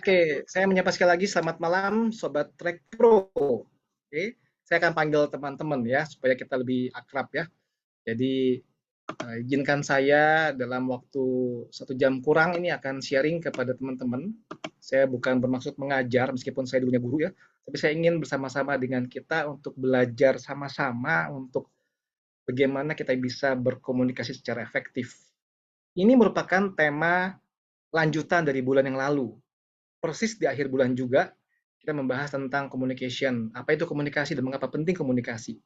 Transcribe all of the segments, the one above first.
Oke, saya menyapa sekali lagi selamat malam Sobat Trek Pro. Oke, saya akan panggil teman-teman ya supaya kita lebih akrab ya. Jadi izinkan saya dalam waktu 1 jam kurang ini akan sharing kepada teman-teman. Saya bukan bermaksud mengajar meskipun saya dulunya guru ya, tapi saya ingin bersama-sama dengan kita untuk belajar sama-sama untuk bagaimana kita bisa berkomunikasi secara efektif. Ini merupakan tema lanjutan dari bulan yang lalu. Persis di akhir bulan juga kita membahas tentang communication. Apa itu komunikasi dan mengapa penting komunikasi.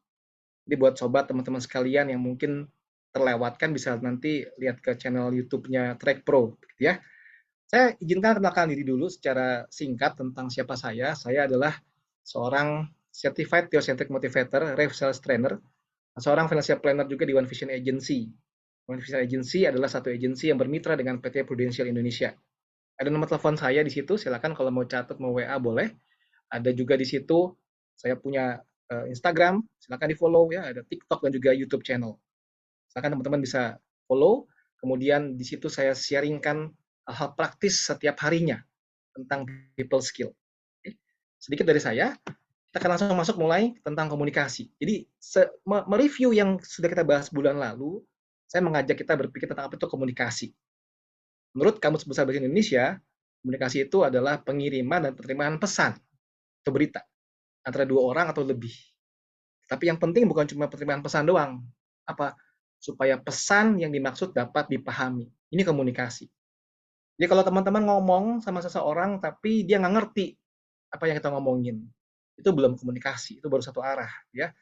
Jadi buat sobat teman-teman sekalian yang mungkin terlewatkan bisa nanti lihat ke channel YouTube-nya Trek Pro gitu ya. Saya izinkan kenalkan diri dulu secara singkat tentang siapa saya. Saya adalah seorang Certified Theocentric Motivator, Rev Sales Trainer, seorang financial planner juga di One Vision Agency. One Vision Agency adalah satu agensi yang bermitra dengan PT Prudential Indonesia. Ada nomor telepon saya di situ, silakan kalau mau catat, mau WA boleh. Ada juga di situ saya punya Instagram, silakan di-follow ya, ada TikTok dan juga YouTube channel. Silakan teman-teman bisa follow. Kemudian di situ saya sharingkan hal-hal praktis setiap harinya tentang people skill. Oke. Sedikit dari saya, kita akan langsung masuk mulai tentang komunikasi. Jadi mereview yang sudah kita bahas bulan lalu, saya mengajak kita berpikir tentang apa itu komunikasi. Menurut Kamus Besar Bahasa Indonesia, komunikasi itu adalah pengiriman dan penerimaan pesan atau berita antara dua orang atau lebih. Tapi yang penting bukan cuma penerimaan pesan doang. Apa? Supaya pesan yang dimaksud dapat dipahami. Ini komunikasi. Jadi kalau teman-teman ngomong sama seseorang tapi dia nggak ngerti apa yang kita ngomongin, itu belum komunikasi, itu baru satu arah. Ya,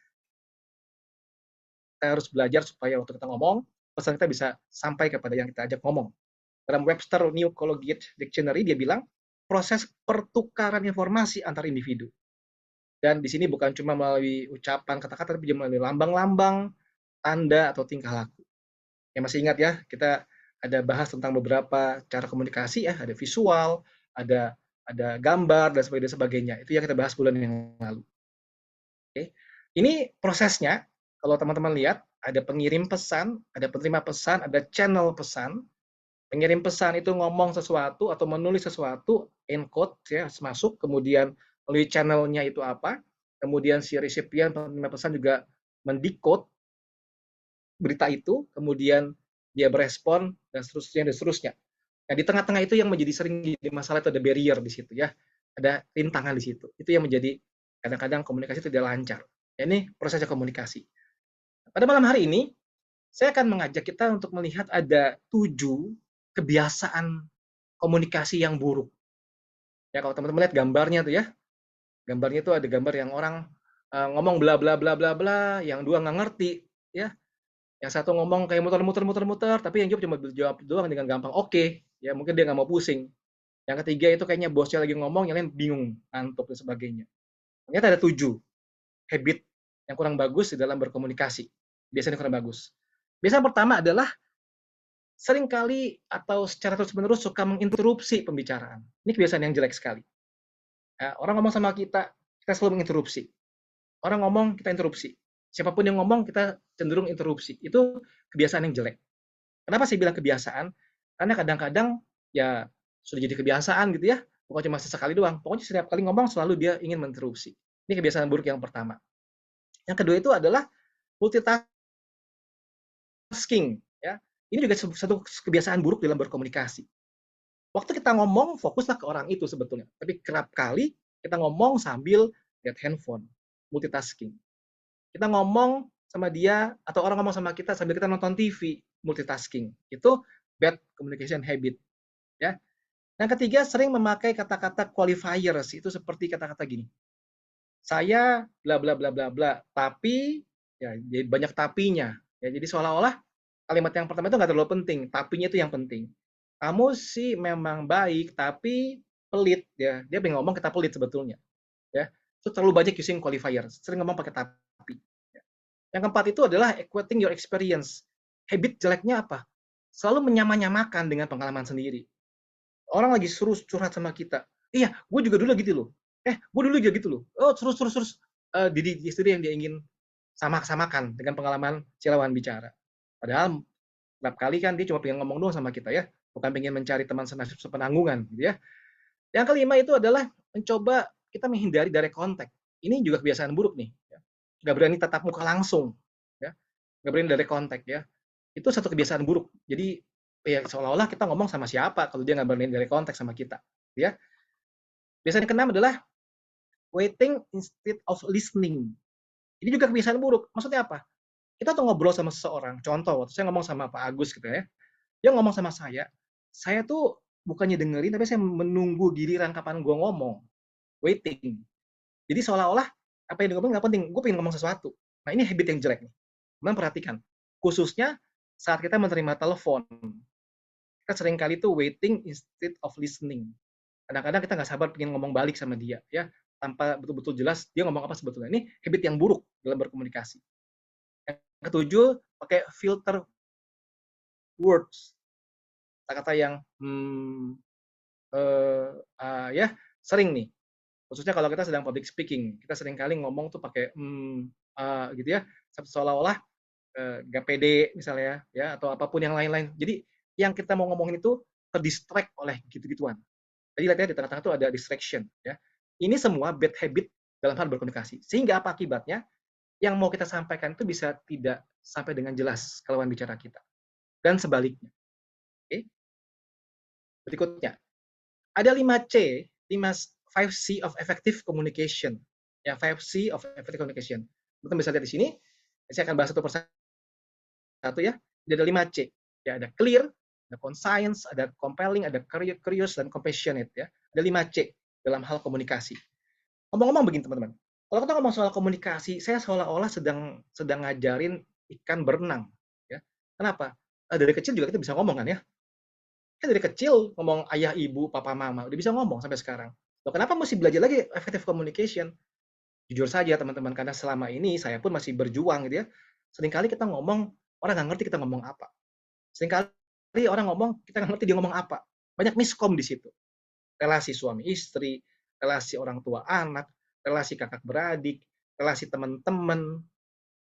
kita harus belajar supaya waktu kita ngomong, pesan kita bisa sampai kepada yang kita ajak ngomong. Dalam Webster New Colloquial Dictionary dia bilang proses pertukaran informasi antar individu. Dan di sini bukan cuma melalui ucapan kata-kata, tapi juga melalui lambang-lambang, tanda atau tingkah laku. Ya masih ingat ya, kita ada bahas tentang beberapa cara komunikasi ya, ada visual, ada gambar dan sebagainya. Itu yang kita bahas bulan yang lalu. Oke. Ini prosesnya, kalau teman-teman lihat, ada pengirim pesan, ada penerima pesan, ada channel pesan. Pengirim pesan itu ngomong sesuatu atau menulis sesuatu, encode ya, masuk, kemudian melalui channelnya itu apa, kemudian si resipien penerima pesan juga mendecode berita itu, kemudian dia berespon dan seterusnya. Nah, di tengah-tengah itu yang menjadi sering jadi masalah itu ada barrier di situ ya, ada rintangan di situ. Itu yang menjadi kadang-kadang komunikasi tidak lancar. Ya, ini prosesnya komunikasi. Pada malam hari ini saya akan mengajak kita untuk melihat ada 7 kebiasaan komunikasi yang buruk. Ya kalau teman-teman lihat gambarnya tuh ya, gambarnya itu ada gambar yang orang ngomong bla bla bla bla bla, yang dua nggak ngerti, ya. Yang satu ngomong kayak muter-muter, tapi yang jawab cuma jawab doang dengan gampang. Oke, ya mungkin dia nggak mau pusing. Yang ketiga itu kayaknya bosnya lagi ngomong, yang lain bingung, ngantuk dan sebagainya. Ternyata ada 7 habit yang kurang bagus di dalam berkomunikasi. Biasanya kurang bagus. Biasa pertama adalah seringkali atau secara terus-menerus suka menginterupsi pembicaraan. Ini kebiasaan yang jelek sekali. Ya, orang ngomong sama kita selalu menginterupsi. Orang ngomong, kita interupsi. Siapapun yang ngomong, kita cenderung interupsi. Itu kebiasaan yang jelek. Kenapa sih bilang kebiasaan? Karena kadang-kadang ya sudah jadi kebiasaan gitu ya. Bukan cuma sesekali doang. Pokoknya setiap kali ngomong selalu dia ingin menginterupsi. Ini kebiasaan buruk yang pertama. Yang kedua itu adalah multitasking. Ya. Ini juga satu kebiasaan buruk dalam berkomunikasi. Waktu kita ngomong, fokuslah ke orang itu sebetulnya. Tapi kerap kali kita ngomong sambil lihat handphone, multitasking. Kita ngomong sama dia, atau orang ngomong sama kita sambil kita nonton TV, multitasking. Itu bad communication habit. Ya. Yang ketiga, sering memakai kata-kata qualifiers. Itu seperti kata-kata gini. Saya bla bla bla bla bla, tapi ya jadi banyak tapinya. Ya, jadi seolah-olah kalimat yang pertama itu nggak terlalu penting, tapinya itu yang penting. Kamu sih memang baik, tapi pelit ya. Dia pengen ngomong kita pelit sebetulnya. Ya, itu terlalu banyak using qualifier, sering ngomong pakai tapi. Ya. Yang keempat itu adalah equating your experience. Habit jeleknya apa? Selalu menyamakan dengan pengalaman sendiri. Orang lagi suruh curhat sama kita. Iya, gue juga dulu gitu loh. Gue dulu juga gitu loh. Oh, terus. Diri sendiri yang dia ingin samakan dengan pengalaman si lawan bicara. Padahal kerap kali kan dia cuma pengen ngomong doang sama kita ya, bukan pengen mencari teman sepenanggungan gitu ya. Yang kelima itu adalah mencoba kita menghindari dari kontak. Ini juga kebiasaan buruk nih, ya. Nggak berani tatap muka langsung, ya. Nggak berani dari kontak, ya. Itu satu kebiasaan buruk. Jadi, ya seolah-olah kita ngomong sama siapa kalau dia nggak berani dari kontak sama kita, ya. Kebiasaan yang keenam adalah waiting instead of listening. Ini juga kebiasaan buruk. Maksudnya apa? Kita tuh ngobrol sama seseorang, contoh waktu saya ngomong sama Pak Agus gitu ya, dia ngomong sama saya tuh bukannya dengerin, tapi saya menunggu giliran kapan gua ngomong, waiting. Jadi seolah-olah apa yang dia ngomong nggak penting, gue pengen ngomong sesuatu. Nah ini habit yang jelek nih. Teman perhatikan, khususnya saat kita menerima telepon, kita sering kali tuh waiting instead of listening. Kadang-kadang kita nggak sabar pengen ngomong balik sama dia, ya, tanpa betul-betul jelas dia ngomong apa sebetulnya. Ini habit yang buruk dalam berkomunikasi. Yang ketujuh, pakai filter words, kata-kata yang ya sering nih. Khususnya kalau kita sedang public speaking, kita sering kali ngomong tuh pakai gitu ya, seolah-olah nggak pede misalnya ya, atau apapun yang lain-lain. Jadi yang kita mau ngomongin itu terdistract oleh gitu-gituan. Jadi lihat ya di tengah-tengah itu ada distraction ya. Ini semua bad habit dalam hal berkomunikasi. Sehingga apa akibatnya? Yang mau kita sampaikan itu bisa tidak sampai dengan jelas ke lawan bicara kita. Dan sebaliknya. Oke? Berikutnya, ada 5C, 5C of effective communication. Ya, 5C of effective communication. Teman bisa lihat di sini. Saya akan bahas satu persatu ya. Jadi ada 5C. Ya, ada clear, ada concise, ada compelling, ada curious, dan compassionate ya. Ada 5C dalam hal komunikasi. Ngomong-ngomong begini teman-teman. Kalau kita ngomong soal komunikasi, saya seolah-olah sedang ngajarin ikan berenang ya. Kenapa? Dari kecil juga kita bisa ngomong kan ya. Kan dari kecil ngomong ayah, ibu, papa, mama, udah bisa ngomong sampai sekarang. Loh, kenapa mesti belajar lagi effective communication? Jujur saja teman-teman, karena selama ini saya pun masih berjuang gitu ya. Seringkali kita ngomong, orang nggak ngerti kita ngomong apa. Seringkali orang ngomong, kita nggak ngerti dia ngomong apa. Banyak miskom di situ. Relasi suami istri, relasi orang tua anak, relasi kakak beradik, relasi teman-teman,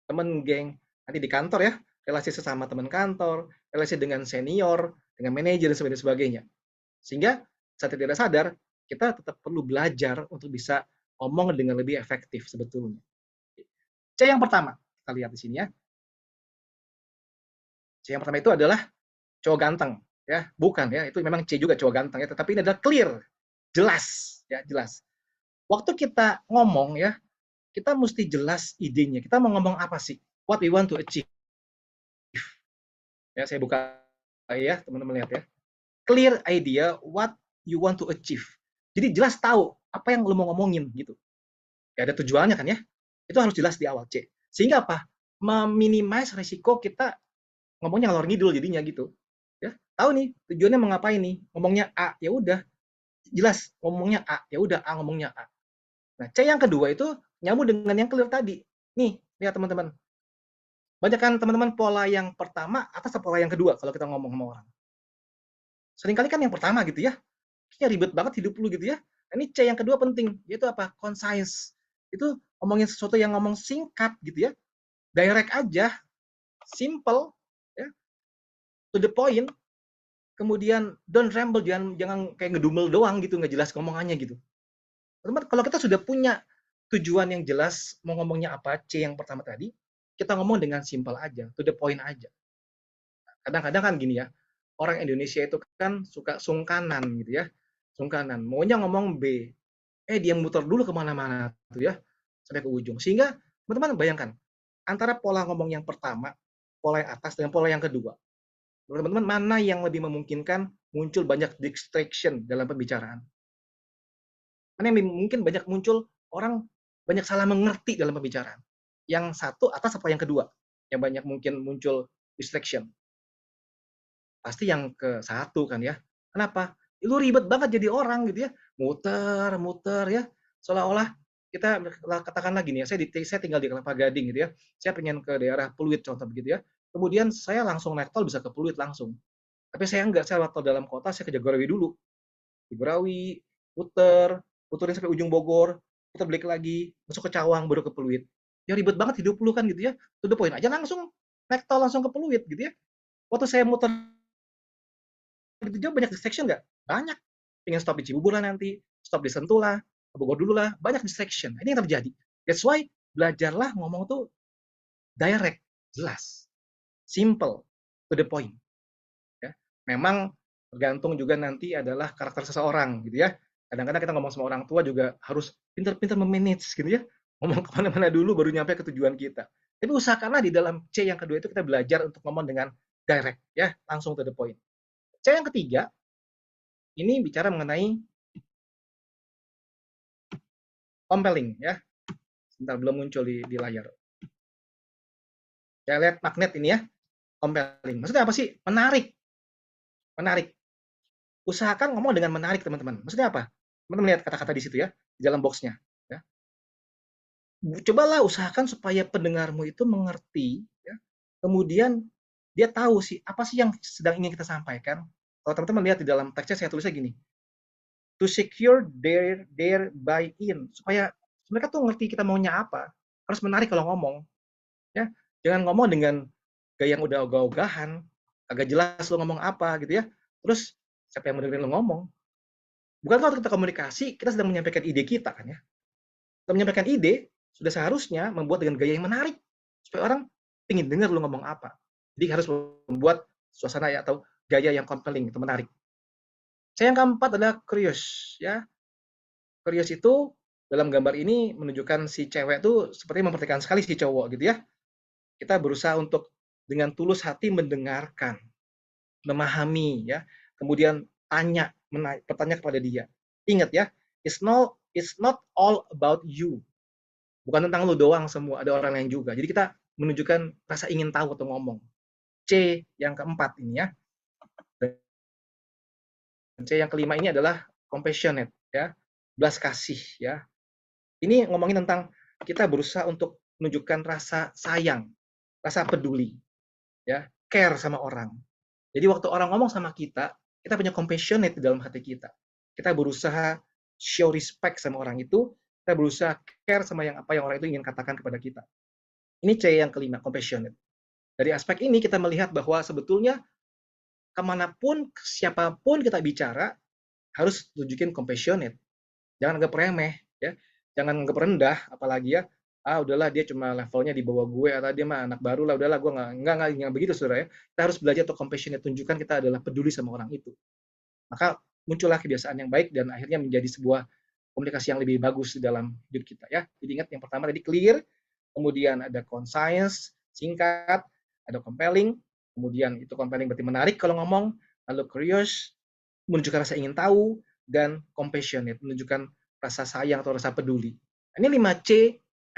teman geng, nanti di kantor ya, relasi sesama teman kantor, relasi dengan senior, dengan manajer, dan sebagainya. Sehingga saat tidak sadar, kita tetap perlu belajar untuk bisa ngomong dengan lebih efektif sebetulnya. C yang pertama, kita lihat di sini ya. C yang pertama itu adalah cowok ganteng, ya, bukan ya, itu memang C juga cowok ganteng ya, tetapi ini adalah clear, jelas, ya, jelas. Waktu kita ngomong ya, kita mesti jelas idenya. Kita mau ngomong apa sih? What we want to achieve. Ya, saya buka ya, teman-teman lihat ya. Clear idea what you want to achieve. Jadi jelas tahu apa yang lo mau ngomongin gitu. Ya ada tujuannya kan ya. Itu harus jelas di awal C. Sehingga apa? Meminimize risiko kita ngomongnya ngalor ngidul jadinya gitu. Ya, tahu nih tujuannya mau ngapain nih? Ngomongnya A, ya udah jelas ngomongnya A, ya udah A ngomongnya A. Nah, C yang kedua itu nyambung dengan yang clear tadi. Nih, lihat teman-teman. Banyak kan teman-teman pola yang pertama atas pola yang kedua kalau kita ngomong sama orang. Seringkali kan yang pertama gitu ya. Kayaknya ribet banget hidup lu gitu ya. Nah, ini C yang kedua penting, yaitu apa? Concise. Itu ngomongin sesuatu yang ngomong singkat gitu ya. Direct aja, simple, ya, to the point. Kemudian don't ramble, jangan kayak ngedumel doang gitu, nggak jelas ngomongannya gitu. Teman, kalau kita sudah punya tujuan yang jelas mau ngomongnya apa, C yang pertama tadi, kita ngomong dengan simple aja, to the point aja. Kadang-kadang kan gini ya, orang Indonesia itu kan suka sungkanan gitu ya, sungkanan. Maunya ngomong B, dia muter dulu kemana-mana tuh ya, sampai ke ujung. Sehingga teman-teman bayangkan, antara pola ngomong yang pertama, pola yang atas, dengan pola yang kedua. Teman-teman, mana yang lebih memungkinkan muncul banyak distraction dalam pembicaraan? Mana yang mungkin banyak muncul orang banyak salah mengerti dalam pembicaraan? Yang satu atas apa yang kedua? Yang banyak mungkin muncul distraction. Pasti yang ke satu kan ya. Kenapa? Lu ribet banget jadi orang gitu ya. Muter-muter ya. Seolah-olah kita katakan lagi nih ya, saya tinggal di Kelapa Gading gitu ya. Saya pengen ke daerah Pluit contoh begitu ya. Kemudian saya langsung naik tol bisa ke Pluit langsung. Tapi saya enggak, saya lewat tol dalam kota, saya ke Jagorawi dulu. Jagorawi, puterin sampai ujung Bogor, putar balik lagi, masuk ke Cawang, baru ke Pluit. Ya ribet banget hidup lu kan gitu ya. To the point aja langsung naik tol langsung ke Pluit gitu ya. Waktu saya muter gitu jauh banyak distraction nggak? Banyak. pengen stop di Cibubur lah nanti, stop di Sentul lah, ke Bogor dulu lah, banyak distraction. Ini yang terjadi. That's why belajarlah ngomong tuh direct, jelas, simple, to the point. Ya. Memang tergantung juga nanti adalah karakter seseorang gitu ya. Kadang-kadang kita ngomong sama orang tua juga harus pintar-pintar memanage gitu ya. Ngomong kemana-mana dulu baru nyampe ke tujuan kita. Tapi usahakanlah di dalam C yang kedua itu kita belajar untuk ngomong dengan direct ya, langsung to the point. C yang ketiga ini bicara mengenai compelling ya. Sebentar belum muncul di layar. Saya lihat magnet ini ya, compelling. Maksudnya apa sih? Menarik. Menarik. Usahakan ngomong dengan menarik, teman-teman. Maksudnya apa? Teman-teman lihat kata-kata di situ ya, di dalam boxnya. Ya. Cobalah usahakan supaya pendengarmu itu mengerti, ya. Kemudian dia tahu sih apa sih yang sedang ingin kita sampaikan. Kalau teman-teman lihat di dalam teksnya saya tulisnya gini, to secure their buy-in, supaya mereka tuh ngerti kita maunya apa. Harus menarik kalau ngomong, ya. Jangan ngomong dengan gaya yang udah ogah-ogahan, agak jelas lo ngomong apa gitu ya. Terus siapa yang mau dengerin lo ngomong? Bukan kalau kita komunikasi, kita sedang menyampaikan ide kita kan ya. Kita menyampaikan ide, sudah seharusnya membuat dengan gaya yang menarik supaya orang ingin dengar lu ngomong apa. Jadi harus membuat suasana ya atau gaya yang compelling, itu menarik. Yang keempat adalah curious ya. Curious itu dalam gambar ini menunjukkan si cewek itu seperti memperhatikan sekali si cowok gitu ya. Kita berusaha untuk dengan tulus hati mendengarkan, memahami ya. Kemudian bertanya kepada dia. Ingat ya, it's not all about you. Bukan tentang lu doang semua, ada orang lain juga. Jadi kita menunjukkan rasa ingin tahu atau ngomong. C yang keempat ini ya. Dan C yang kelima ini adalah compassionate ya. Belas kasih ya. Ini ngomongin tentang kita berusaha untuk menunjukkan rasa sayang, rasa peduli ya, care sama orang. Jadi waktu orang ngomong sama kita punya compassionate di dalam hati kita. Kita berusaha show respect sama orang itu, kita berusaha care sama apa yang orang itu ingin katakan kepada kita. Ini C yang kelima, compassionate. Dari aspek ini kita melihat bahwa sebetulnya kemanapun, siapapun kita bicara, harus tunjukin compassionate. Jangan anggap remeh, ya. Jangan anggap rendah, apalagi ya, udahlah dia cuma levelnya di bawah gue, atau dia mah anak baru lah, udahlah gue nggak begitu, saudara ya. Kita harus belajar untuk compassionate, tunjukkan kita adalah peduli sama orang itu. Maka muncullah kebiasaan yang baik dan akhirnya menjadi sebuah komunikasi yang lebih bagus di dalam hidup kita ya. Jadi ingat yang pertama tadi clear, kemudian ada concise, singkat, ada compelling, kemudian itu compelling berarti menarik kalau ngomong, lalu curious, menunjukkan rasa ingin tahu, dan compassionate, menunjukkan rasa sayang atau rasa peduli. Ini 5C,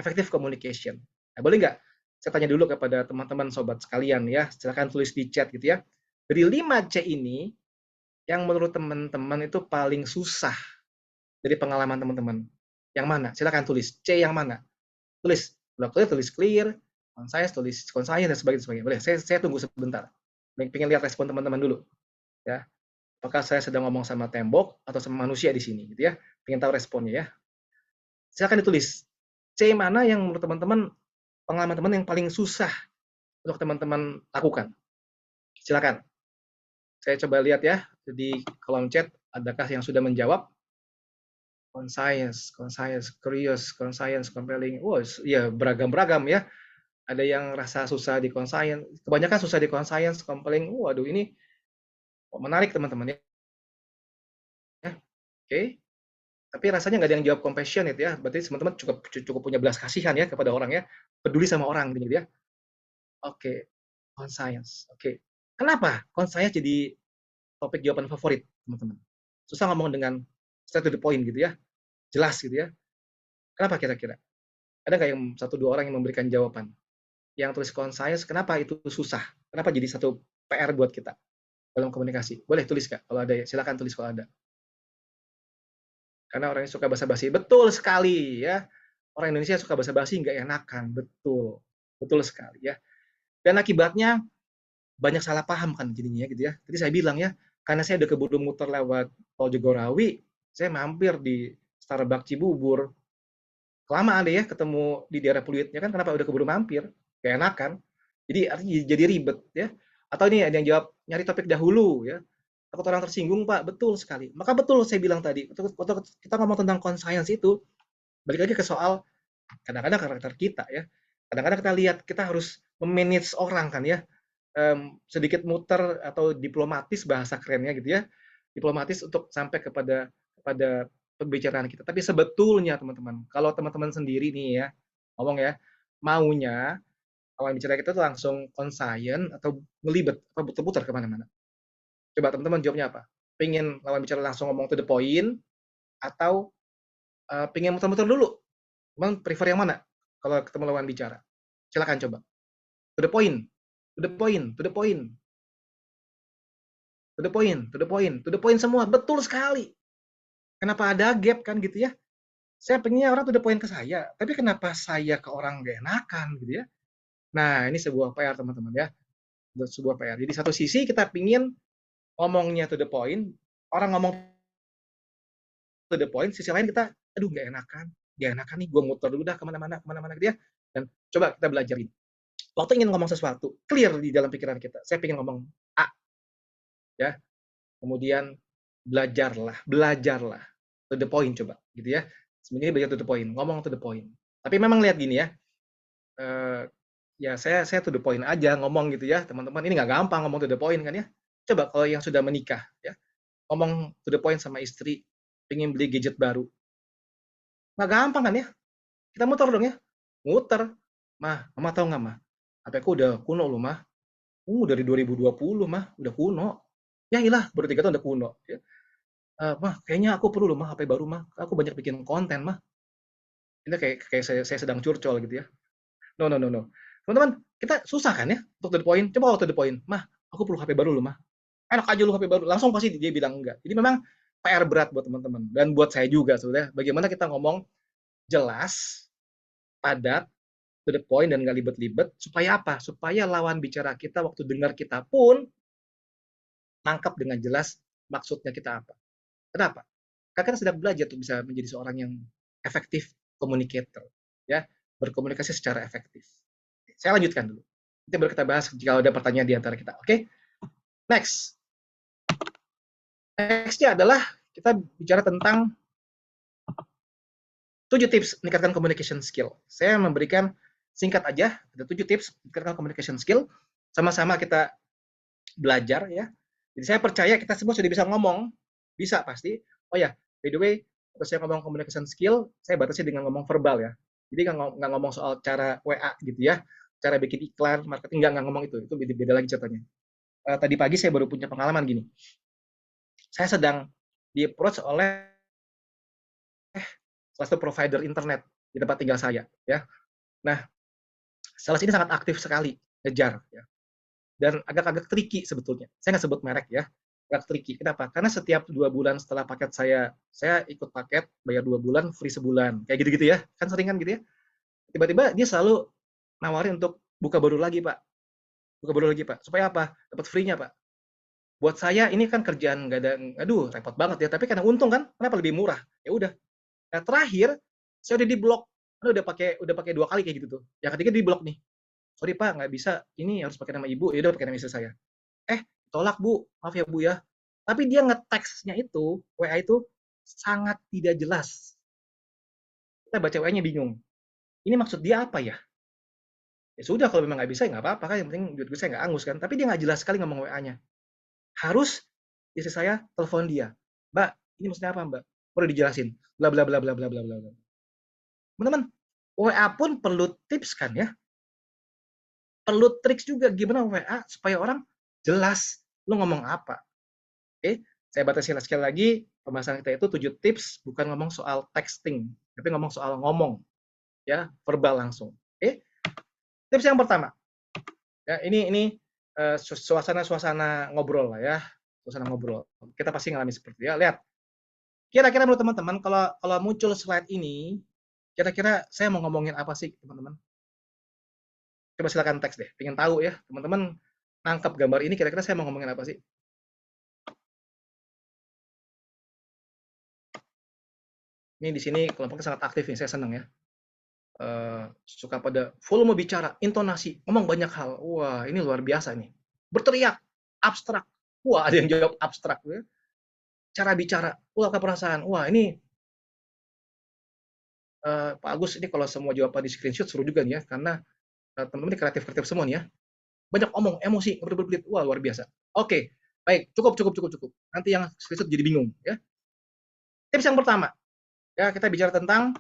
effective communication. Nah, boleh nggak saya tanya dulu kepada teman-teman sobat sekalian ya, silakan tulis di chat gitu ya. Dari 5C ini, yang menurut teman-teman itu paling susah dari pengalaman teman-teman, yang mana? Silakan tulis. C yang mana? Tulis. Tulis clear, concise, tulis concise, dan sebagainya. Boleh, saya tunggu sebentar. Pengen lihat respon teman-teman dulu. Ya. Apakah saya sedang ngomong sama tembok atau sama manusia di sini gitu ya. Pengen tahu responnya ya. Silakan ditulis. C mana yang menurut teman-teman pengalaman teman yang paling susah untuk teman-teman lakukan? Silakan. Saya coba lihat ya di kolom chat adakah yang sudah menjawab. Conscience, curious, conscience, compelling. Oh, ya beragam-beragam ya. Ada yang rasa susah di conscience, kebanyakan susah di conscience, compelling. Waduh, ini menarik teman-teman ya. Oke. Tapi rasanya nggak ada yang jawab compassionate ya. Berarti teman-teman cukup punya belas kasihan ya kepada orang ya. Peduli sama orang gitu ya. Oke. Conscience. Oke. Kenapa conscience jadi topik jawaban favorit, teman-teman? Susah ngomong dengan straight to the point gitu ya. Jelas gitu ya. Kenapa kira-kira? Ada nggak yang satu dua orang yang memberikan jawaban? Yang tulis concise, kenapa itu susah? Kenapa jadi satu PR buat kita dalam komunikasi? Boleh tulis Kak, kalau ada, silakan tulis kalau ada. Karena orang yang suka basa-basi, betul sekali ya. Orang Indonesia suka basa-basi nggak enakan, betul, betul sekali ya. Dan akibatnya banyak salah paham kan jadinya gitu ya. Tadi saya bilang ya, karena saya udah keburu muter lewat Tol Jagorawi, saya mampir di Starbucks Cibubur. Kelamaan deh ya ketemu di daerah Pluitnya kan, kenapa udah keburu mampir? Gak enakan. Jadi artinya jadi ribet ya. Atau ini ada yang jawab nyari topik dahulu ya. takut orang tersinggung, Pak. Betul sekali. Maka betul saya bilang tadi, waktu kita ngomong tentang conscience itu, balik lagi ke soal kadang-kadang karakter kita ya. Kadang-kadang kita lihat kita harus memanage orang kan ya. Sedikit muter atau diplomatis bahasa kerennya gitu ya. Diplomatis untuk sampai kepada pembicaraan kita. Tapi sebetulnya teman-teman, kalau teman-teman sendiri nih ya, ngomong ya, maunya lawan bicara kita tuh langsung conscient atau ngelibet atau putar-putar kemana-mana. Coba teman-teman jawabnya apa? Pengen lawan bicara langsung ngomong to the point atau pengen muter-muter dulu? Teman prefer yang mana kalau ketemu lawan bicara? Silakan coba. To the point, to the point, to the point, to the point, to the point, to the point semua. Betul sekali. Kenapa ada gap kan gitu ya? Saya pengennya orang to the point ke saya, tapi kenapa saya ke orang gak enakan gitu ya? Nah, ini sebuah PR teman-teman ya. Sebuah PR. Jadi satu sisi kita pingin ngomongnya to the point, orang ngomong to the point, sisi lain kita, aduh gak enakan nih, gue muter dulu dah kemana-mana gitu ya. Dan coba kita belajarin. Waktu ingin ngomong sesuatu, clear di dalam pikiran kita. Saya ingin ngomong A, ya. Kemudian belajarlah to the point coba, gitu ya. Sebenarnya belajar to the point, ngomong to the point. Tapi memang lihat gini ya, ya saya to the point aja ngomong gitu ya, teman-teman. Ini nggak gampang ngomong to the point kan ya. Coba kalau yang sudah menikah ya, ngomong to the point sama istri, pengen beli gadget baru. Nggak gampang kan ya? Kita muter dong ya. Muter. Mah, mama tahu nggak mah? HP aku udah kuno loh mah. Dari 2020 mah, udah kuno. Ya ilah, baru 3 tahun udah kuno. Ya. Mah, kayaknya aku perlu loh mah HP baru mah. Aku banyak bikin konten mah. Ini kayak saya sedang curcol gitu ya. No, no, no, no. Teman-teman, kita susah kan ya untuk to the point. Coba to the point. Mah, aku perlu HP baru loh mah. Enak aja lu HP baru. Langsung pasti dia bilang enggak. Jadi memang PR berat buat teman-teman. Dan buat saya juga sebenarnya. Bagaimana kita ngomong jelas, padat, to the point, dan nggak libet-libet. Supaya apa? Supaya lawan bicara kita waktu dengar kita pun nangkap dengan jelas maksudnya kita apa. Kenapa? Karena kita sedang belajar untuk bisa menjadi seorang yang efektif communicator, ya, berkomunikasi secara efektif. Saya lanjutkan dulu. Nanti baru kita bahas jika ada pertanyaan di antara kita. Oke? Okay? Next. Next-nya adalah kita bicara tentang 7 tips meningkatkan communication skill. Saya memberikan singkat aja, ada 7 tips meningkatkan communication skill. Sama-sama kita belajar ya. Jadi saya percaya kita semua sudah bisa ngomong, bisa pasti. Oh ya, by the way, kalau saya ngomong communication skill, saya batasi dengan ngomong verbal ya. Jadi nggak ngomong soal cara WA gitu ya, cara bikin iklan, marketing, nggak ngomong itu beda lagi ceritanya. Tadi pagi saya baru punya pengalaman gini. Saya sedang di-approach oleh salah satu provider internet di tempat tinggal saya ya. Nah, sales ini sangat aktif sekali ngejar ya. Dan agak-agak tricky sebetulnya. Saya nggak sebut merek ya. Agak tricky. Kenapa? Karena setiap 2 bulan setelah paket saya ikut paket, bayar 2 bulan, free sebulan. Kayak gitu-gitu ya. Kan sering kan gitu ya. Tiba-tiba dia selalu nawarin untuk buka baru lagi, Pak. Buka baru lagi, Pak. Supaya apa? Dapat free-nya, Pak. Buat saya ini kan kerjaan nggak ada, aduh repot banget ya. Tapi karena untung kan, kenapa lebih murah? Ya udah. Nah terakhir, saya udah di blok. Udah pakai 2 kali kayak gitu tuh. Yang ketiga di blok nih. Sorry Pak, nggak bisa. Ini harus pakai nama ibu. Ya udah pakai nama istri saya. Tolak Bu, maaf ya Bu ya. Tapi dia nge-text-nya itu, WA itu sangat tidak jelas. Kita baca WA-nya bingung. Ini maksud dia apa ya? Ya sudah kalau memang nggak bisa ya nggak apa-apa kan, yang penting duit gue saya nggak angus kan. Tapi dia nggak jelas sekali ngomong WA-nya. Harus istri saya telepon dia. Mbak, ini maksudnya apa Mbak? Udah dijelasin. Bla bla bla bla bla bla bla. Teman-teman, WA pun perlu tips kan ya? Perlu triks juga gimana WA supaya orang jelas lu ngomong apa. Oke, saya batasi sekali lagi, pembahasan kita itu 7 tips, bukan ngomong soal texting, tapi ngomong soal ngomong, ya, verbal langsung. Oke, tips yang pertama, ya ini suasana ngobrol lah ya, suasana ngobrol. Kita pasti ngalami seperti ya. Lihat, kira-kira menurut teman-teman kalau muncul slide ini, kira-kira saya mau ngomongin apa sih teman-teman? Coba silakan teks deh, pengen tahu ya, teman-teman nangkap gambar ini kira-kira saya mau ngomongin apa sih? Ini di sini kelompoknya sangat aktif nih, saya senang ya. Suka pada volume bicara, intonasi, ngomong banyak hal. Wah, ini luar biasa nih. Berteriak, abstrak. Wah, ada yang jawab abstrak. Ya. Cara bicara, ungkapkan perasaan. Wah, ini Pak Agus, ini kalau semua jawaban di screenshot seru juga nih ya, karena teman-teman kreatif-kreatif semua nih ya. Banyak omong, emosi, berbelit-belit. Wah, luar biasa. Oke, baik, cukup, cukup, cukup, cukup. Nanti yang screenshot jadi bingung ya. Tips yang pertama, ya kita bicara tentang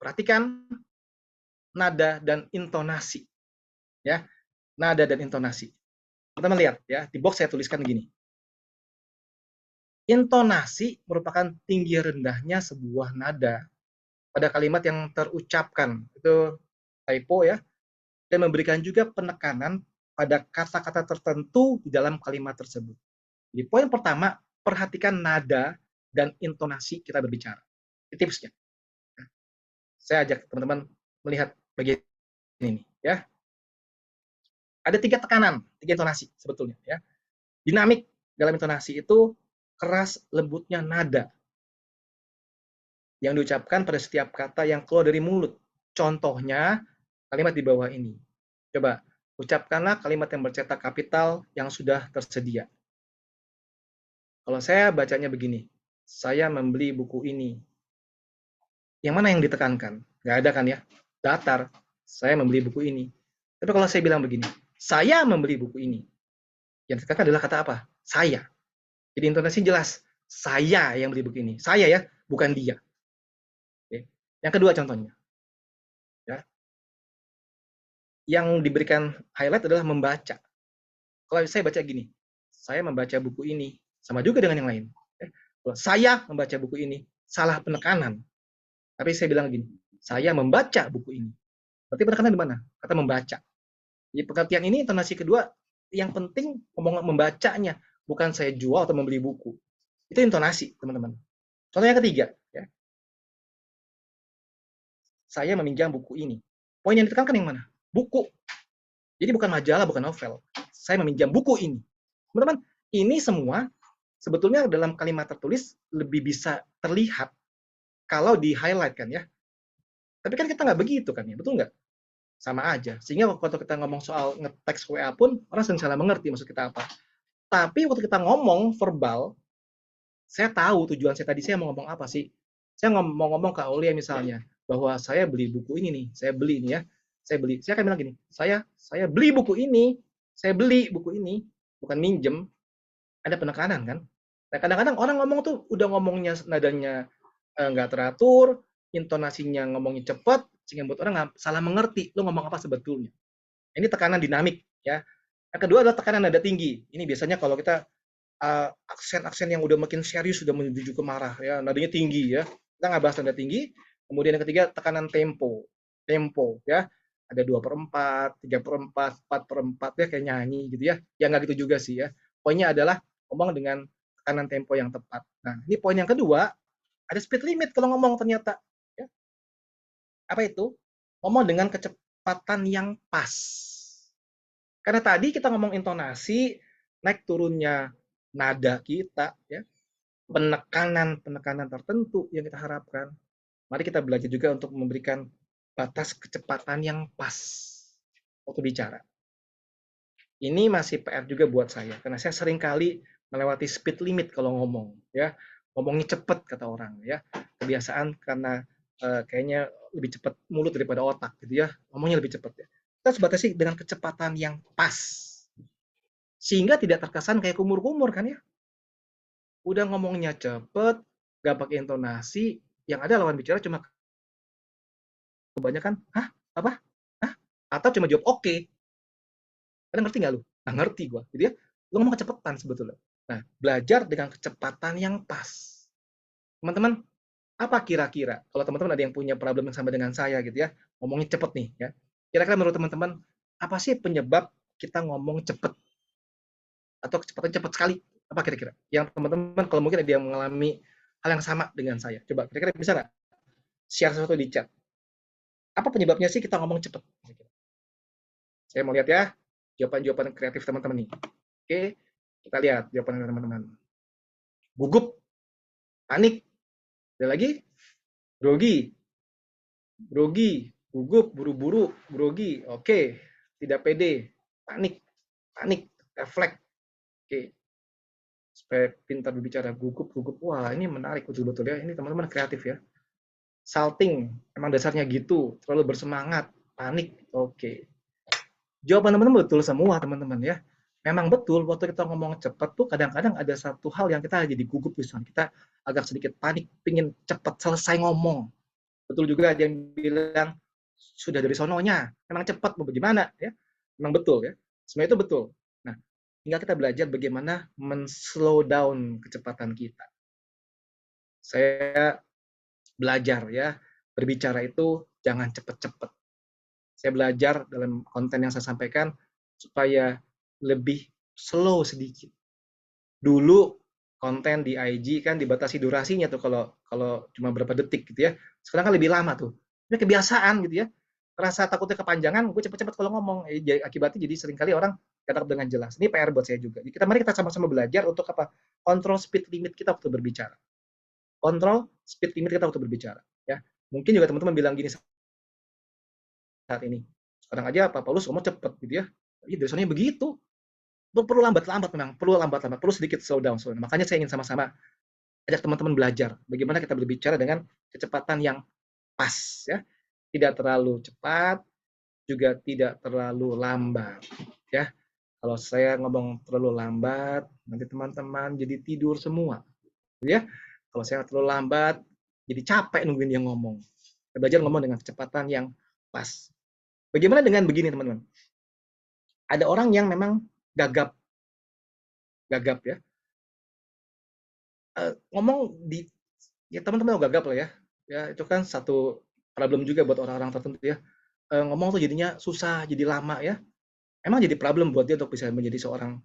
perhatikan nada dan intonasi. Ya, nada dan intonasi. Teman-teman lihat ya, di box saya tuliskan gini. Intonasi merupakan tinggi rendahnya sebuah nada pada kalimat yang terucapkan. Itu typo ya. Dan memberikan juga penekanan pada kata-kata tertentu di dalam kalimat tersebut. Jadi poin pertama, perhatikan nada dan intonasi kita berbicara. Ini tipsnya. Saya ajak teman-teman melihat bagian ini ya. Ada 3 tekanan, 3 intonasi sebetulnya ya. Dinamik dalam intonasi itu keras lembutnya nada yang diucapkan pada setiap kata yang keluar dari mulut. Contohnya kalimat di bawah ini. Coba ucapkanlah kalimat yang bercetak kapital yang sudah tersedia. Kalau saya bacanya begini, saya membeli buku ini. Yang mana yang ditekankan? Nggak ada kan ya? Datar, saya membeli buku ini. Tapi kalau saya bilang begini, saya membeli buku ini. Yang ditekankan adalah kata apa? Saya. Jadi intonasi jelas. Saya yang beli buku ini. Saya ya, bukan dia. Oke. Yang kedua contohnya. Ya. Yang diberikan highlight adalah membaca. Kalau saya baca gini, saya membaca buku ini. Sama juga dengan yang lain. Kalau saya membaca buku ini, salah penekanan. Tapi saya bilang gini, saya membaca buku ini. Berarti penekanan di mana? Kata membaca. Jadi pengertian ini intonasi kedua, yang penting ngomong membacanya, bukan saya jual atau membeli buku. Itu intonasi, teman-teman. Contoh yang ketiga, ya. Saya meminjam buku ini. Poin yang ditekankan yang mana? Buku. Jadi bukan majalah, bukan novel. Saya meminjam buku ini. Teman-teman, ini semua sebetulnya dalam kalimat tertulis lebih bisa terlihat kalau di highlight kan ya. Tapi kan kita nggak begitu kan ya, betul nggak? Sama aja. Sehingga waktu kita ngomong soal ngeteks WA pun orang sering salah mengerti maksud kita apa. Tapi waktu kita ngomong verbal, saya tahu tujuan saya tadi saya mau ngomong apa sih. Saya mau ngomong ke Aulia misalnya bahwa saya beli buku ini nih, saya beli ini ya. Saya beli. Saya akan bilang gini, saya beli buku ini, saya beli buku ini, bukan minjem. Ada penekanan kan? Nah, kadang-kadang orang ngomong tuh udah ngomongnya nadanya nggak teratur, intonasinya ngomongnya cepat, sehingga buat orang salah mengerti lo ngomong apa sebetulnya. Ini tekanan dinamik ya. Yang kedua adalah tekanan nada tinggi. Ini biasanya kalau kita aksen-aksen yang udah makin serius, sudah menuju ke marah ya, nadanya tinggi ya. Kita nggak bahas nada tinggi. Kemudian yang ketiga tekanan tempo. Tempo ya. Ada 2/4, 3/4, 4/4 ya kayak nyanyi gitu ya. Ya nggak gitu juga sih ya. Poinnya adalah ngomong dengan tekanan tempo yang tepat. Nah, ini poin yang kedua, ada speed limit kalau ngomong ternyata. Ya. Apa itu? Ngomong dengan kecepatan yang pas. Karena tadi kita ngomong intonasi, naik turunnya nada kita, ya, penekanan-penekanan tertentu yang kita harapkan. Mari kita belajar juga untuk memberikan batas kecepatan yang pas waktu bicara. Ini masih PR juga buat saya, karena saya sering kali melewati speed limit kalau ngomong, ya. Ngomongnya cepet kata orang, ya. Kebiasaan karena kayaknya lebih cepat mulut daripada otak, gitu ya. Ngomongnya lebih cepat ya. Kita harus batasi dengan kecepatan yang pas, sehingga tidak terkesan kayak kumur-kumur kan ya. Udah ngomongnya cepet, gak pakai intonasi, yang ada lawan bicara cuma kebanyakan, hah? Apa? Hah? Atau cuma jawab oke. Okay. Kalian ngerti nggak lu? Nah, ngerti gue. Gitu ya. Lu ngomong kecepatan sebetulnya. Nah, belajar dengan kecepatan yang pas. Teman-teman, apa kira-kira kalau teman-teman ada yang punya problem yang sama dengan saya gitu ya, ngomongnya cepet nih ya. Kira-kira menurut teman-teman, apa sih penyebab kita ngomong cepet atau kecepatan cepet sekali? Apa kira-kira? Yang teman-teman kalau mungkin ada yang mengalami hal yang sama dengan saya. Coba kira-kira bisa nggak share sesuatu di chat? Apa penyebabnya sih kita ngomong cepet? Saya mau lihat ya jawaban-jawaban kreatif teman-teman nih. Oke, kita lihat jawaban teman-teman. Gugup, panik, ada lagi, grogi, grogi, gugup, buru-buru, grogi. Oke, tidak pede, panik, panik, refleks. Oke, supaya pintar berbicara, gugup-gugup. Wah, ini menarik betul-betul ya. Ini teman-teman kreatif ya. Salting, emang dasarnya gitu, terlalu bersemangat, panik. Oke. Jawaban teman-teman betul semua, teman-teman ya. Memang betul, waktu kita ngomong cepat tuh kadang-kadang ada satu hal yang kita jadi gugup, misalnya kita agak sedikit panik, pingin cepat selesai ngomong. Betul juga ada yang bilang, sudah dari sononya, memang cepat, mau bagaimana ya. Memang betul ya, sebenarnya itu betul. Nah, tinggal kita belajar bagaimana men-slow down kecepatan kita. Saya belajar ya, berbicara itu jangan cepat-cepat. Saya belajar dalam konten yang saya sampaikan supaya lebih slow sedikit. Dulu konten di IG kan dibatasi durasinya tuh kalau kalau cuma berapa detik gitu ya. Sekarang kan lebih lama tuh. Ini kebiasaan gitu ya. Rasa takutnya kepanjangan, gue cepet-cepet kalau ngomong. Akibatnya jadi seringkali orang kata dengan jelas. Ini PR buat saya juga. Jadi mari kita sama-sama belajar untuk apa? Kontrol speed limit kita waktu berbicara. Kontrol speed limit kita waktu berbicara. Ya, mungkin juga teman-teman bilang gini saat ini. Sekarang aja Pak Paulus ngomong cepet gitu ya. Iya, dasarnya begitu. Perlu lambat-lambat memang, perlu lambat-lambat, perlu sedikit slow down. Makanya saya ingin sama-sama ajak teman-teman belajar bagaimana kita berbicara dengan kecepatan yang pas ya. Tidak terlalu cepat, juga tidak terlalu lambat ya. Kalau saya ngomong terlalu lambat, nanti teman-teman jadi tidur semua ya. Kalau saya terlalu lambat, jadi capek nungguin dia ngomong. Kita belajar ngomong dengan kecepatan yang pas. Bagaimana dengan begini teman-teman? Ada orang yang memang gagap, gagap ya. Ngomong di ya teman-teman gagap lah ya. Ya itu kan satu problem juga buat orang-orang tertentu ya. Ngomong tuh jadinya susah, jadi lama ya. Emang jadi problem buat dia untuk bisa menjadi seorang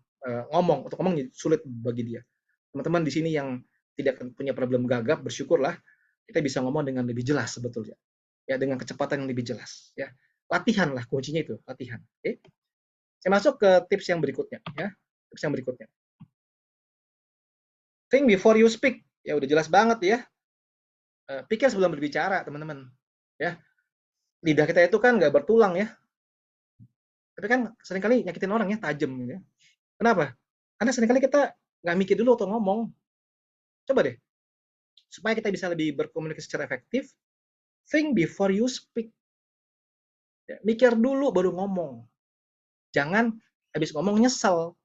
ngomong, untuk ngomong sulit bagi dia. Teman-teman di sini yang tidak punya problem gagap, bersyukurlah kita bisa ngomong dengan lebih jelas sebetulnya. Ya dengan kecepatan yang lebih jelas ya. Latihan lah kuncinya itu, latihan. Oke. Saya masuk ke tips yang berikutnya ya. Tips yang berikutnya. Think before you speak. Ya udah jelas banget ya. Pikir sebelum berbicara, teman-teman. Ya, lidah kita itu kan nggak bertulang ya, tapi kan seringkali nyakitin orang ya, tajam gitu ya. Kenapa? Karena seringkali kita nggak mikir dulu atau ngomong. Coba deh, supaya kita bisa lebih berkomunikasi secara efektif, think before you speak. Ya, mikir dulu baru ngomong. Jangan habis ngomong nyesel.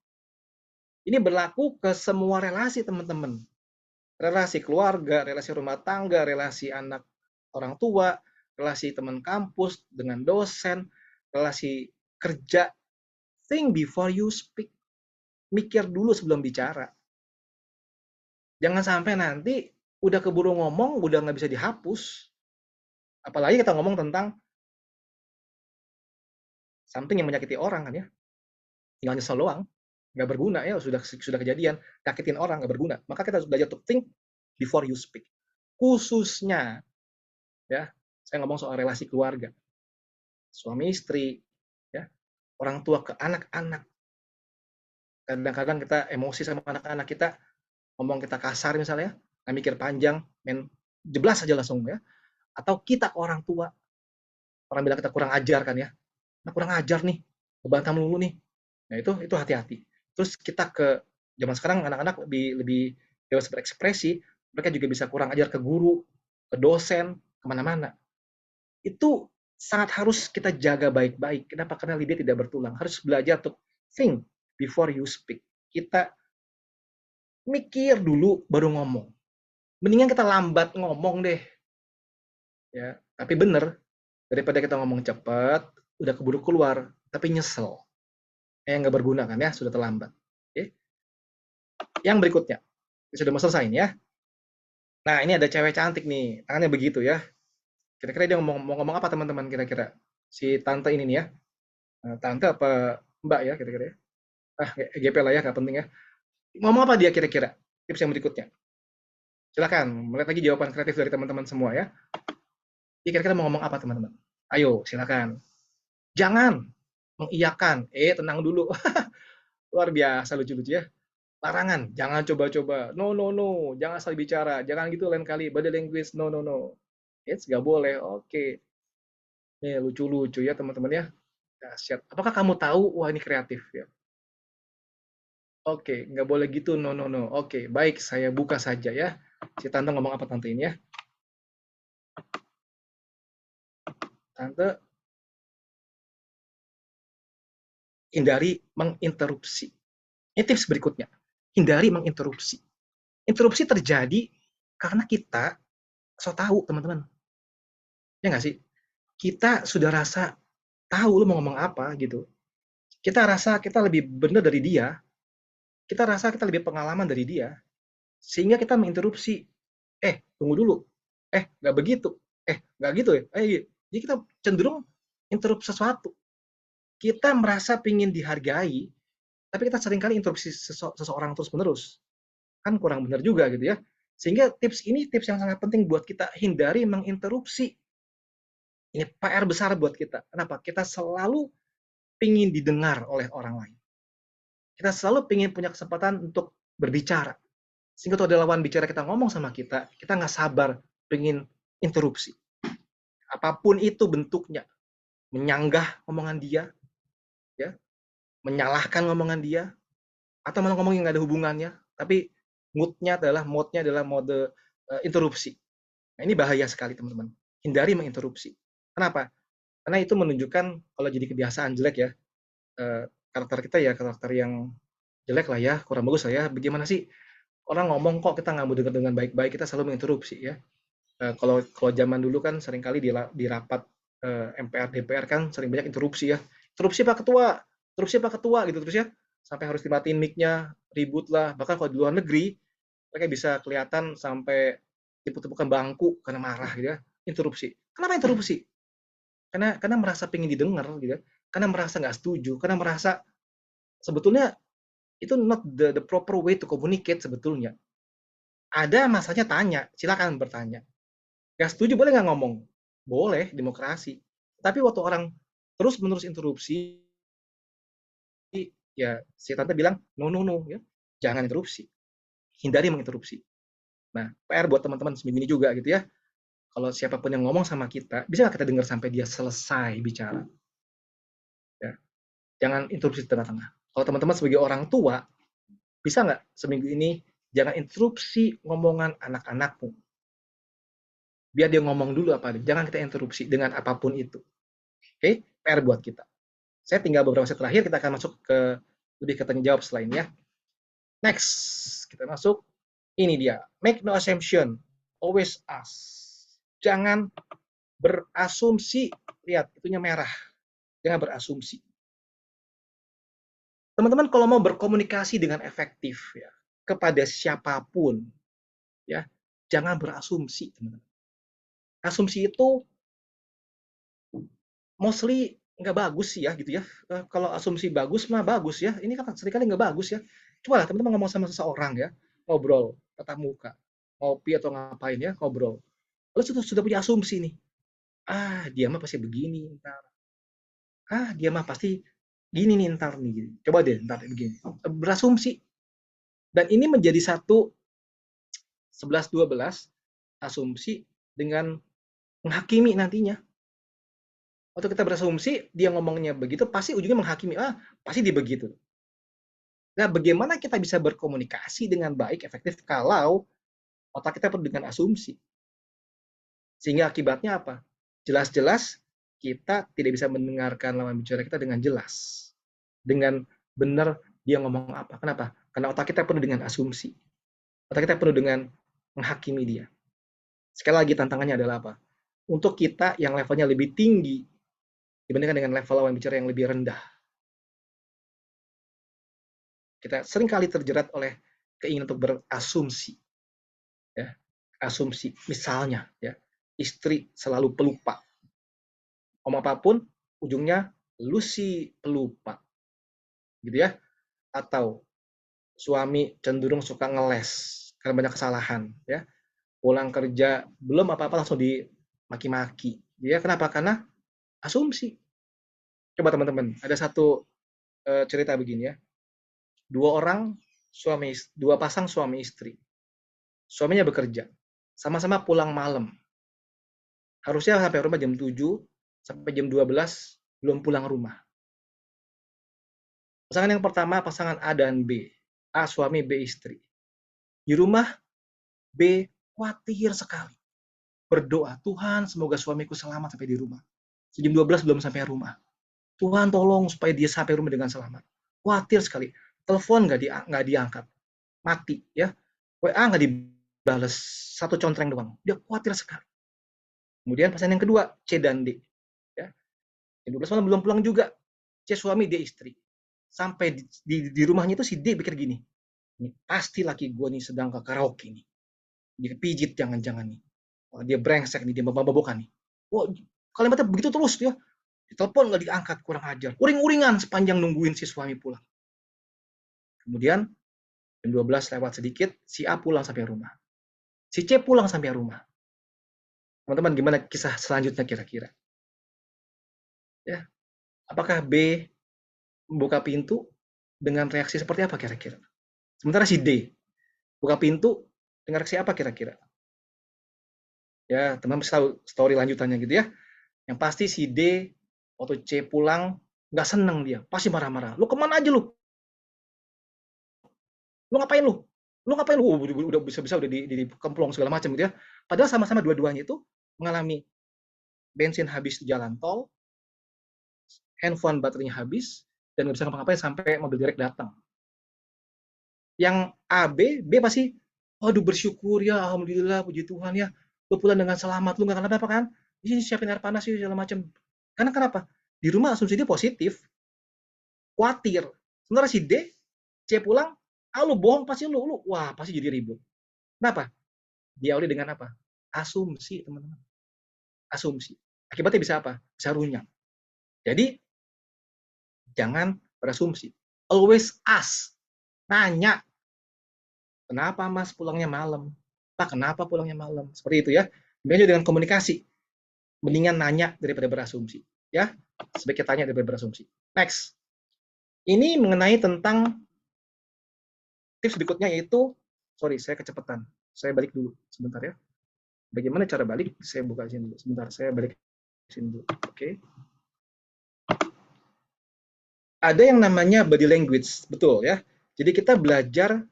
Ini berlaku ke semua relasi teman-teman. Relasi keluarga, relasi rumah tangga, relasi anak orang tua, relasi teman kampus dengan dosen, relasi kerja. Think before you speak. Mikir dulu sebelum bicara. Jangan sampai nanti udah keburu ngomong, udah nggak bisa dihapus. Apalagi kita ngomong tentang something yang menyakiti orang kan ya. Tinggal nyesel doang. Nggak berguna ya, sudah kejadian. Nyakitin orang, nggak berguna. Maka kita harus belajar to think before you speak. Khususnya, ya, saya ngomong soal relasi keluarga. Suami istri, ya, orang tua ke anak-anak. Kadang-kadang kita emosi sama anak-anak kita, ngomong kita kasar misalnya, nggak mikir panjang, main jeblas aja langsung ya. Atau kita ke orang tua, orang bilang kita kurang ajar kan ya, nah, kurang ajar nih, ngebantah melulu nih. Nah itu hati-hati. Terus kita ke zaman sekarang anak-anak lebih lebih bebas berekspresi, mereka juga bisa kurang ajar ke guru, ke dosen, kemana-mana. Itu sangat harus kita jaga baik-baik. Kenapa? Karena lidah tidak bertulang. Harus belajar untuk think before you speak. Kita mikir dulu baru ngomong. Mendingan kita lambat ngomong deh. Ya, tapi bener daripada kita ngomong cepat, udah keburu keluar, tapi nyesel. Nggak berguna kan ya, sudah terlambat. Oke. Yang berikutnya, sudah mau selesai ini ya. Nah, ini ada cewek cantik nih, tangannya begitu ya. Kira-kira dia mau ngomong apa teman-teman kira-kira? Si tante ini nih ya. Tante apa mbak ya kira-kira ya? GP lah ya, nggak penting ya. Ngomong apa dia kira-kira? Tips yang berikutnya. Silakan, melihat lagi jawaban kreatif dari teman-teman semua ya. Dia kira-kira mau ngomong apa teman-teman? Ayo, silakan. Jangan mengiyakan. Tenang dulu. Luar biasa lucu-lucu ya. Larangan, jangan coba-coba. No, no, no. Jangan salah bicara. Jangan gitu lain kali. Body language, no, no, no. Nggak boleh. Oke. Nih, lucu-lucu ya teman-teman ya. Dahsyat. Apakah kamu tahu? Wah, ini kreatif ya. Oke, nggak boleh gitu. No, no, no. Oke, baik. Saya buka saja ya. Si Tante ngomong apa Tante ini ya? Tante, hindari menginterupsi. Ini tips berikutnya. Hindari menginterupsi. Interupsi terjadi karena kita so tahu, teman-teman. Ya nggak sih? Kita sudah rasa tahu lu mau ngomong apa gitu. Kita rasa kita lebih benar dari dia. Kita rasa kita lebih pengalaman dari dia. Sehingga kita menginterupsi. Tunggu dulu. Nggak begitu. Nggak gitu ya. Iya. Jadi kita cenderung interrupt sesuatu. Kita merasa ingin dihargai, tapi kita seringkali interupsi seseorang terus-menerus. Kan kurang benar juga gitu ya. Sehingga tips ini tips yang sangat penting buat kita hindari menginterupsi. Ini PR besar buat kita. Kenapa? Kita selalu ingin didengar oleh orang lain. Kita selalu ingin punya kesempatan untuk berbicara. Sehingga kalau ada lawan bicara kita ngomong sama kita nggak sabar pengen interupsi. Apapun itu bentuknya, menyanggah omongan dia, ya, menyalahkan omongan dia, atau malah ngomong yang nggak ada hubungannya, tapi moodnya adalah mode interupsi. Nah, ini bahaya sekali teman-teman. Hindari menginterupsi. Kenapa? Karena itu menunjukkan kalau jadi kebiasaan jelek ya, karakter kita ya karakter yang jelek lah ya, kurang bagus lah ya. Bagaimana sih orang ngomong kok kita nggak mau dengar dengan baik-baik, kita selalu menginterupsi ya. Kalau kalau zaman dulu kan seringkali di rapat MPR DPR kan sering banyak interupsi ya. Interupsi Pak Ketua gitu terus ya. Sampai harus dimatiin mic-nya, ribut lah. Bahkan kalau di luar negeri mereka bisa kelihatan sampai tepuk-tepukan bangku karena marah gitu ya. Interupsi. Kenapa interupsi? Karena merasa pengen didengar gitu ya. Karena merasa nggak setuju, karena merasa sebetulnya itu not the proper way to communicate sebetulnya. Ada masanya tanya, silakan bertanya. Nggak setuju boleh nggak ngomong? Boleh, demokrasi. Tapi waktu orang terus-menerus interupsi, ya si tante bilang, no, no, no, ya, jangan interupsi. Hindari menginterupsi. Nah, PR buat teman-teman seminggu ini juga gitu ya. Kalau siapapun yang ngomong sama kita, bisa nggak kita dengar sampai dia selesai bicara? Ya. Jangan interupsi di tengah-tengah. Kalau teman-teman sebagai orang tua, bisa nggak seminggu ini jangan interupsi ngomongan anak-anakmu. Biar dia ngomong dulu apa. Jangan kita interupsi dengan apapun itu. Oke, PR buat kita. Saya tinggal beberapa set terakhir, kita akan masuk ke lebih ke tanya jawab setelah ini ya. Next, kita masuk. Ini dia. Make no assumption. Always ask. Jangan berasumsi. Lihat, itunya merah. Jangan berasumsi. Teman-teman kalau mau berkomunikasi dengan efektif ya, kepada siapapun, ya, jangan berasumsi, teman-teman. Asumsi itu mostly nggak bagus sih ya gitu ya. Kalau asumsi bagus mah bagus ya. Ini kan seringkali nggak bagus ya. Coba lah teman-teman ngomong sama seseorang ya, ngobrol tatap muka, ngopi atau ngapain ya, ngobrol. Lalu sudah punya asumsi nih. Dia mah pasti begini ntar. Dia mah pasti gini nih ntar nih. Gini. Coba deh ntar begini. Berasumsi. Dan ini menjadi satu 11-12 asumsi dengan menghakimi nantinya. Waktu kita berasumsi, dia ngomongnya begitu, pasti ujungnya menghakimi. Pasti dia begitu. Nah, bagaimana kita bisa berkomunikasi dengan baik, efektif, kalau otak kita penuh dengan asumsi? Sehingga akibatnya apa? Jelas-jelas kita tidak bisa mendengarkan lawan bicara kita dengan jelas. Dengan benar dia ngomong apa. Kenapa? Karena otak kita penuh dengan asumsi. Otak kita penuh dengan menghakimi dia. Sekali lagi tantangannya adalah apa? Untuk kita yang levelnya lebih tinggi dibandingkan dengan level lawan bicara yang lebih rendah. Kita seringkali terjerat oleh keinginan untuk berasumsi. Ya, asumsi. Misalnya, ya, istri selalu pelupa. Om apapun, ujungnya lu si pelupa. Gitu ya. Atau suami cenderung suka ngeles karena banyak kesalahan. Ya. Pulang kerja, belum apa-apa langsung dimaki-maki. Ya, kenapa? Karena asumsi. Coba teman-teman, ada satu cerita begini ya. Dua pasang suami istri. Suaminya bekerja. Sama-sama pulang malam. Harusnya sampai rumah jam 7 sampai jam 12 belum pulang rumah. Pasangan yang pertama, pasangan A dan B. A suami, B istri. Di rumah, B khawatir sekali. Berdoa, Tuhan semoga suamiku selamat sampai di rumah. Jam 12 belum sampai rumah. Tuhan tolong supaya dia sampai rumah dengan selamat. Khawatir sekali. Telepon nggak diangkat. Mati ya. WA nggak dibales. Satu contreng doang. Dia khawatir sekali. Kemudian pasangan yang kedua, C dan D. Ya. Jam 12 malam belum pulang juga. C suami, D istri. Sampai di rumahnya itu si D pikir gini. Ini pasti laki gue nih sedang ke karaoke nih. Dia pijit jangan-jangan nih. Wah, dia brengsek nih, dia mabok-mabokan nih. Wah, kalimatnya begitu terus dia. Ditelepon nggak diangkat, kurang ajar. Uring-uringan sepanjang nungguin si suami pulang. Kemudian jam 12 lewat sedikit, si A pulang sampai rumah. Si C pulang sampai rumah. Teman-teman, gimana kisah selanjutnya kira-kira? Ya, apakah B membuka pintu dengan reaksi seperti apa kira-kira? Sementara si D buka pintu dengan reaksi apa kira-kira? Ya, teman-teman tahu story lanjutannya gitu ya. Yang pasti si D waktu C pulang nggak seneng dia, pasti marah-marah. Lu kemana aja lu? Lu ngapain lu? Lu ngapain lu? Udah bisa-bisa udah di kemplong segala macam gitu ya. Padahal sama-sama dua-duanya itu mengalami bensin habis di jalan tol, handphone baterainya habis, dan nggak bisa ngapa-ngapain sampai mobil direct datang. Yang A, B pasti, aduh bersyukur ya, alhamdulillah, puji Tuhan ya, lu pulang dengan selamat, lu nggak kenapa-napa kan? Ini siapin air panas sih segala macam. Karena kenapa? Di rumah asumsi dia positif, khawatir. Sementara si D, C pulang, ah lu bohong pasti lu, wah pasti jadi ribut. Kenapa? Diawali dengan apa? Asumsi, teman-teman. Asumsi. Akibatnya bisa apa? Bisa runyam. Jadi, jangan berasumsi. Always ask. Nanya. Kenapa mas pulangnya malam? Pak, kenapa pulangnya malam? Seperti itu ya. Demikian dengan komunikasi. Mendingan nanya daripada berasumsi. Ya, sebaiknya tanya daripada berasumsi. Next. Ini mengenai tentang tips berikutnya yaitu, sorry, saya kecepatan. Saya balik dulu sebentar ya. Bagaimana cara balik? Saya buka sini dulu. Sebentar, saya balik sini dulu. Oke. Ada yang namanya body language, betul ya. Jadi kita belajar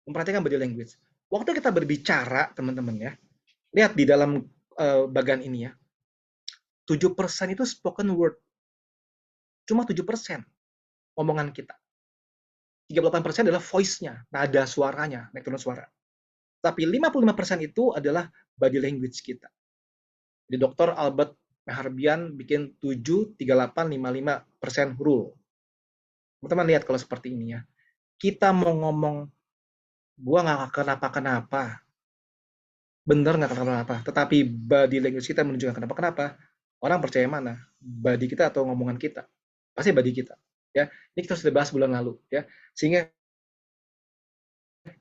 memperhatikan body language. Waktu kita berbicara, teman-teman ya, lihat di dalam bagan ini ya, 7% itu spoken word. Cuma 7% omongan kita. 38% adalah voice-nya, nada suaranya, naik turun suara. Tapi 55% itu adalah body language kita. Di Dr. Albert Meharbian bikin 7-38-55% rule. Teman-teman lihat kalau seperti ini ya. Kita mau ngomong, gua nggak kenapa-kenapa, bener nggak kenapa-kenapa, tetapi body language kita menunjukkan kenapa-kenapa, orang percaya mana? Body kita atau ngomongan kita? Pasti body kita. Ya, ini kita sudah bahas bulan lalu ya. Sehingga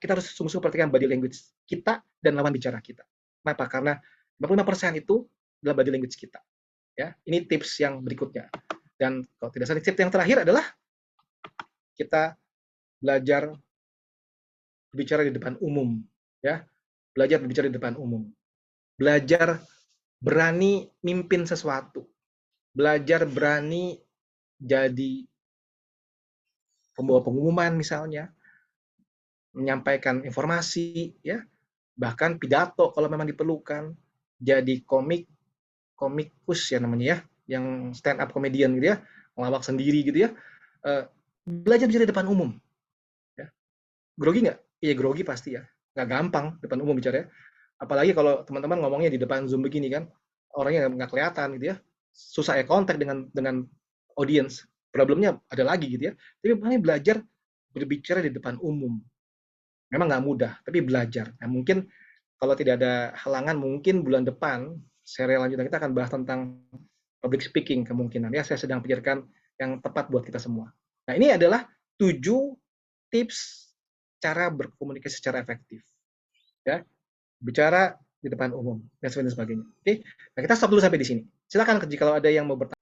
kita harus sungguh-sungguh perhatikan body language kita dan lawan bicara kita. Kenapa? Karena 55% itu adalah body language kita. Ya, ini tips yang berikutnya. Dan kalau tidak salah, tips yang terakhir adalah kita belajar berbicara di depan umum. Ya, belajar berbicara di depan umum. Belajar berani mimpin sesuatu. Belajar berani jadi pembawa pengumuman misalnya, menyampaikan informasi, ya, bahkan pidato kalau memang diperlukan, jadi komikus ya namanya ya, yang stand up comedian gitu ya, ngelawak sendiri gitu ya, belajar bicara di depan umum. Ya. Grogi nggak? Iya grogi pasti ya, nggak gampang depan umum bicara ya. Apalagi kalau teman-teman ngomongnya di depan Zoom begini kan, orangnya nggak kelihatan gitu ya, susah ya kontak dengan audience. Problemnya ada lagi gitu ya. Tapi paling belajar berbicara di depan umum. Memang nggak mudah, tapi belajar. Nah, mungkin kalau tidak ada halangan, mungkin bulan depan serial lanjutan kita akan bahas tentang public speaking kemungkinan. Ya, saya sedang pikirkan yang tepat buat kita semua. Nah, ini adalah 7 tips cara berkomunikasi secara efektif. Ya, bicara di depan umum dan sebagainya. Oke, nah kita stop dulu sampai di sini. Silakan kalau ada yang mau bertanya.